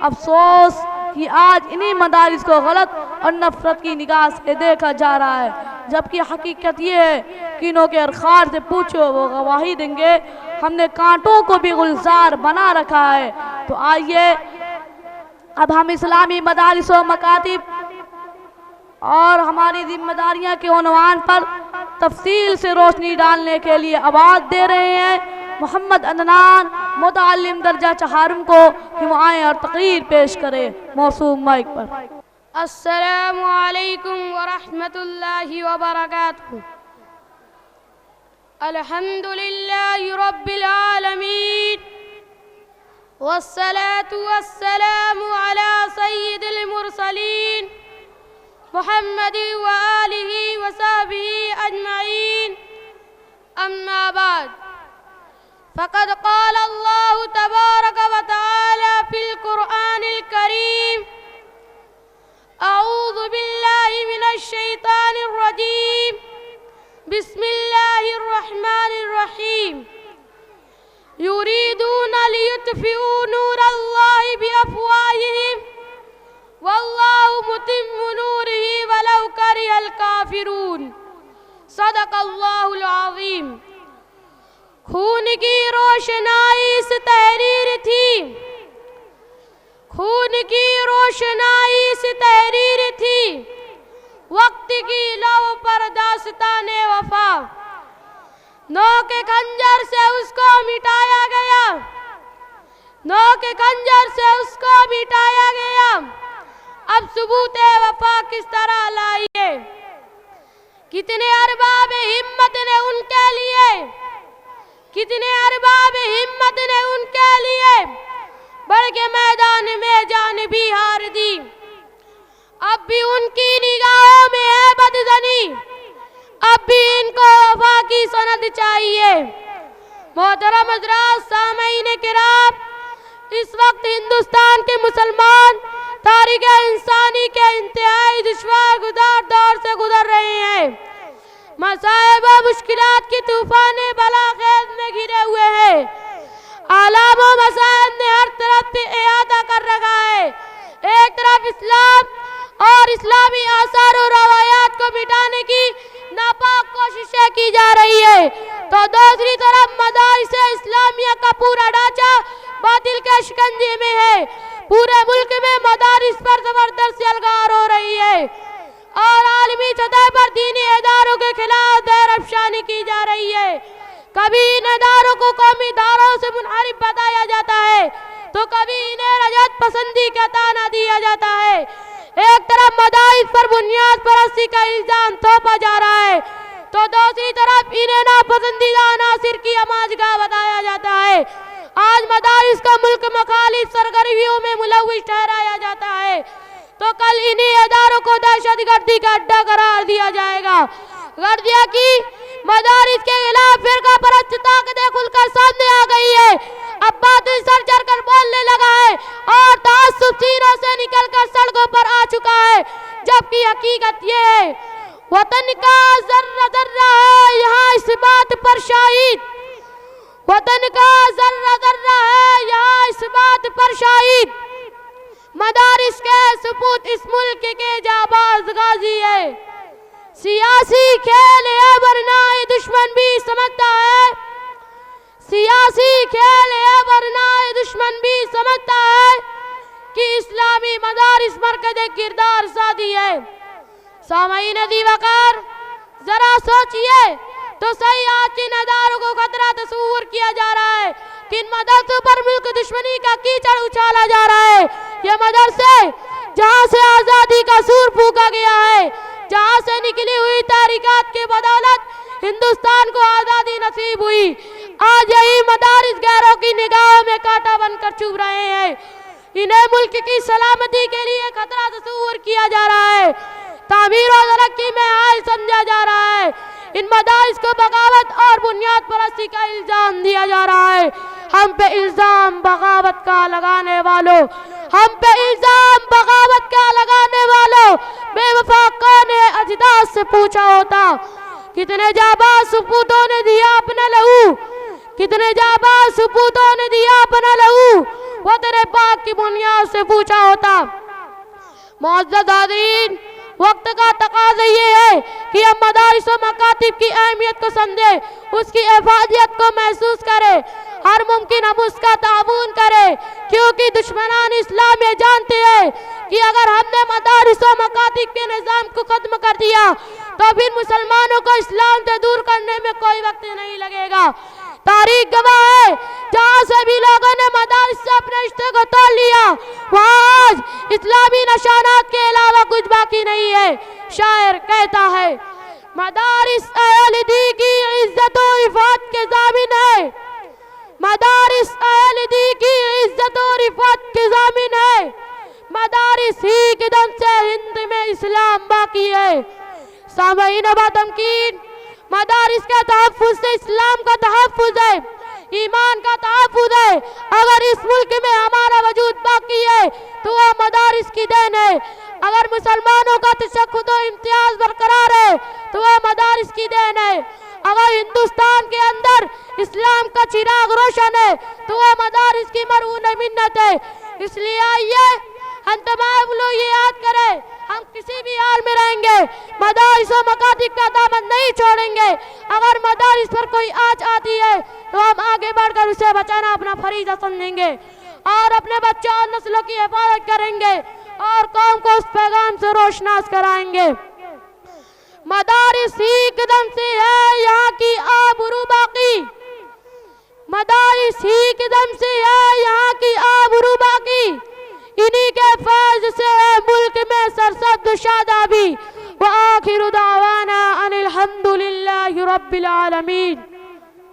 افسوس کہ آج انہی مدارس کو غلط اور نفرت کی نگاہ سے دیکھا جا رہا ہے، جبکہ حقیقت یہ ہے کہ انہوں کے ارخار سے پوچھو وہ گواہی دیں گے ہم نے کانٹوں کو بھی گلزار بنا رکھا ہے۔ تو آئیے اب ہم اسلامی مدارس و مکاتب اور ہماری ذمہ داریاں کے عنوان پر تفصیل سے روشنی ڈالنے کے لیے آواز دے رہے ہیں محمد عدنان متعلم درجہ چہارم کو کہ وہ آئیں اور تقریر پیش کرے۔ موسوم مائک پر۔ السلام علیکم ورحمۃ اللہ وبرکاتہ۔ الحمدللہ رب العالمین والصلاة والسلام علی سید المرسلین محمد وآلہ وصحبہ اجمعین، اما بعد فقد قال اللہ تبارک وتعالی فی القرآن الکریم اعوذ باللہ من الشیطان الرجیم بسم اللہ الرحمن الرحیم یریدون لیطفئوا نور اللہ بافواہہم واللہ متم نورہ ولو کرہ الکافرون۔ صدق اللہ العظیم۔ خون کی روشنائی اس تحریر تھی، خون کی روشنائی اس تحریر تھی، وقت کی لو پر داستان وفا، نوک خنجر سے اس کو مٹایا گیا، نوک خنجر سے اس کو مٹایا گیا، اب ثبوت وفا کس طرح لائیے؟ کتنے ارباب ہمت نے ان کے لیے، کتنے ارباب ہمت نے ان کے لیے بڑھ کے میدان میں جان بھی ہار دی، اب بھی ان کی نگاہوں میں ہے بدزنی، اب بھی ان کو وفا کی سند چاہیے۔ محترم حضرات، سامعین کرام، اس وقت ہندوستان کے مسلمان تاریخ انسانی کے انتہائی دشوار گزار دور سے گزر رہے ہیں، مصائب و مشکلات کی طوفان بلا خیز میں گھرے ہوئے ہیں، آلام و مسائب نے ہر طرف پہ احاطہ کر رکھا ہے۔ ایک طرف اسلام اور اسلامی آثار و روایات کو مٹانے کی ناپاک کوششیں کی جا رہی ہے، تو دوسری طرف مدارس اسلامیہ کا پورا ڈھانچہ باطل کے شکنجے میں ہے۔ پورے ملک میں مدارس پر زبردست الغار ہو رہی ہے اور عالمی سطح پر دینی اداروں کے خلاف زہر افشانی کی جا رہی ہے۔ کبھی ان اداروں کو قومی اداروں سے منحرف بتایا جاتا ہے تو کبھی انہیں رجعت پسندی کا طعنہ دیا جاتا ہے۔ ایک طرف مدارس پر بنیاد پرستی کا الزام تھوپا جا رہا ہے تو دوسری طرف انہیں ناپسندیدہ عناصر کی آماجگاہ بتایا جاتا ہے۔ آج مدارس کا ملک مخالف سرگرمیوں میں ملوث ٹھہرایا جاتا ہے تو کل انہی اداروں کو دہشت گردی کا اڈا قرار دیا جائے گا۔ غرضیہ کی مدارس کے خلاف فرقہ پرست طاقتیں کھل کر سامنے آ گئی ہے، اب باطل سر چڑھ کر بولنے لگا ہے اور تعصب سینوں سے نکل کر سڑکوں پر آ چکا ہے، جبکہ حقیقت یہ ہے وطن کا ذرہ ذرہ ہے یہاں اس بات پر شاہد، وطن کا ذرہ ذرہ ہے یہاں اس بات پر شاہد، مدارس کے سپوت اس ملک کے جانباز غازی ہے۔ سیاسی کھیل ہے ورنہ یہ دشمن بھی سمجھتا ہے، سیاسی کھیل ہے ورنہ یہ دشمن بھی سمجھتا ہے کہ اسلامی مدارس مرکز کردار سازی ہے۔ سامعین ذی وقار، ذرا سوچئے تو صحیح آج ان اداروں کو خطرہ تصور کیا جا رہا ہے کہ ان مدرسوں پر ملک دشمنی کا کیچڑ اچھالا جا رہا ہے۔ یہ مدرسے جہاں سے آزادی کا سور پھونکا گیا ہے، جہاں سے نکلی ہوئی تحریکات کی بدولت ہندوستان کو آزادی نصیب ہوئی، آج یہی مدارس غیروں کی نگاہوں میں کانٹا بن کر چبھ رہے ہیں۔ انہیں ملک کی سلامتی کے لیے خطرہ تصور کیا جا رہا ہے، تعمیر و ترقی میں حائل سمجھا جا رہا ہے۔ ان مدارس کو بغاوت اور بنیاد پرستی کا الزام دیا جا رہا ہے۔ ہم پہ الزام بغاوت کا لگانے والوں، ہم پہ الزام بغاوت کا لگانے والوں، بے وفا کون ہے اجداد سے پوچھا ہوتا۔ کتنے جانباز سپوتوں نے دیا اپنا لہو، کتنے جانباز سپوتوں نے دیا اپنا لہو، وہ تیرے پاک کی بنیاد سے پوچھا ہوتا۔ معزز حاضرین، وقت کا تقاضا یہ ہے کہ ہم مدارس و مکاتب کی اہمیت کو سمجھے، اس کی افادیت کو محسوس کرے، ہر ممکن ہم اس کا تعاون کرے، کیونکہ دشمنان اسلام یہ جانتے ہیں کہ اگر ہم نے مدارس و مکاتب کے نظام کو ختم کر دیا تو پھر مسلمانوں کو اسلام سے دور کرنے میں کوئی وقت نہیں لگے گا۔ تاریخ گواہ ہے، جہاں سے بھی لوگوں نے مدارس سے اپنے رشتے کو توڑ لیا، وہاں آج اسلامی نشانات کے علاوہ کچھ باقی نہیں ہے۔ شاعر کہتا ہے، مدارس اہل دی کی عزت و رفعت کے ضامن ہے، مدارس اہل دی کی عزت و رفعت کے ضامن ہے، مدارس ہی کے دم سے ہند میں اسلام باقی ہے۔ سامعین با تمکین، مدارس کے تحفظ سے اسلام کا تحفظ ہے، ایمان کا تحفظ ہے۔ اگر اس ملک میں ہمارا وجود باقی ہے تو وہ مدارس کی دین ہے، اگر مسلمانوں کا تشدد و امتیاز برقرار ہے تو وہ مدارس کی دین ہے، اگر ہندوستان کے اندر اسلام کا چراغ روشن ہے تو وہ مدارس کی مرہون منت ہے۔ اس لیے آئیے ہم تمام لوگ یہ یاد کریں، ہم کسی بھی حال میں رہیں گے، مدارس و مکاتب کا دامن نہیں چھوڑیں گے۔ اگر مدارس پر کوئی آنچ آتی ہے تو ہم آگے بڑھ کر اسے بچانا اپنا فریضہ سمجھیں گے اور اپنے بچوں اور نسلوں کی حفاظت کریں گے اور قوم کو اس پیغام سے روشناس کرائیں گے۔ مدارس ہی قدم سے ہے یہاں کی آبرو باقی، مدارس ہی قدم سے ہے یہاں کی آبرو باقی، انہی کے فیض سے ہے ملک میں سرسبز و شادابی۔ وآخر دعوانا ان الحمدللہ رب العالمین۔